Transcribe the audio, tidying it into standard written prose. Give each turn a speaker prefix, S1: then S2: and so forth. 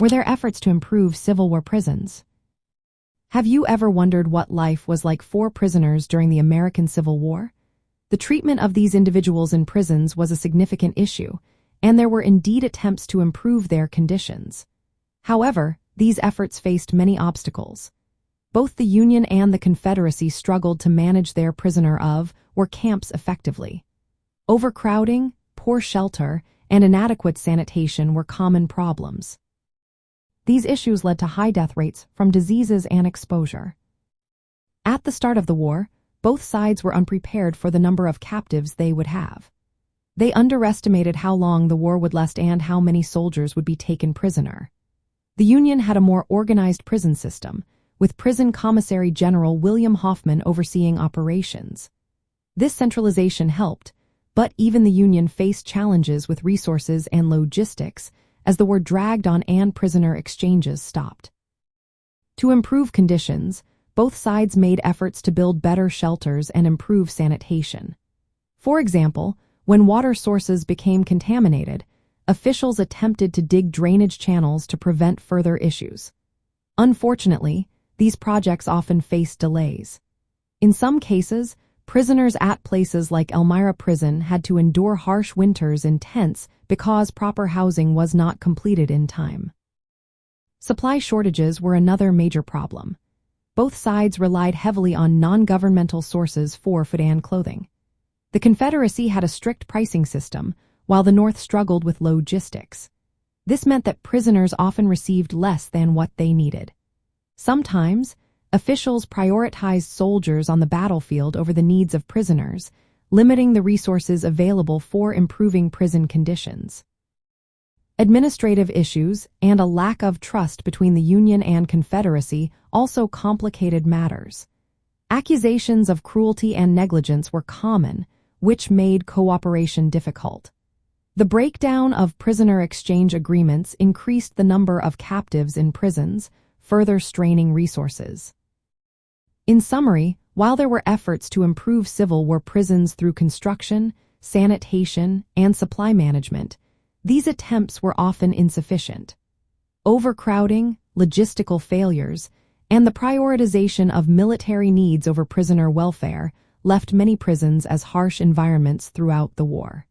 S1: were their efforts to improve Civil War prisons. Have you ever wondered what life was like for prisoners during the American Civil War? The treatment of these individuals in prisons was a significant issue, and there were indeed attempts to improve their conditions. However, these efforts faced many obstacles. Both the Union and the Confederacy struggled to manage their prisoner of war camps effectively. Overcrowding, poor shelter, and inadequate sanitation were common problems. These issues led to high death rates from diseases and exposure. At the start of the war, both sides were unprepared for the number of captives they would have. They underestimated how long the war would last and how many soldiers would be taken prisoner. The Union had a more organized prison system, with Prison Commissary General William Hoffman overseeing operations. This centralization helped, but even the Union faced challenges with resources and logistics as the war dragged on and prisoner exchanges stopped. To improve conditions, both sides made efforts to build better shelters and improve sanitation. For example, when water sources became contaminated, officials attempted to dig drainage channels to prevent further issues. Unfortunately, these projects often faced delays. In some cases, prisoners at places like Elmira Prison had to endure harsh winters in tents because proper housing was not completed in time. Supply shortages were another major problem. Both sides relied heavily on non-governmental sources for food and clothing. The Confederacy had a strict pricing system, while the North struggled with logistics. This meant that prisoners often received less than what they needed. Sometimes, officials prioritized soldiers on the battlefield over the needs of prisoners, limiting the resources available for improving prison conditions. Administrative issues and a lack of trust between the Union and Confederacy also complicated matters. Accusations of cruelty and negligence were common, which made cooperation difficult. The breakdown of prisoner exchange agreements increased the number of captives in prisons, further straining resources. In summary, while there were efforts to improve Civil War prisons through construction, sanitation, and supply management, these attempts were often insufficient. Overcrowding, logistical failures, and the prioritization of military needs over prisoner welfare left many prisons as harsh environments throughout the war.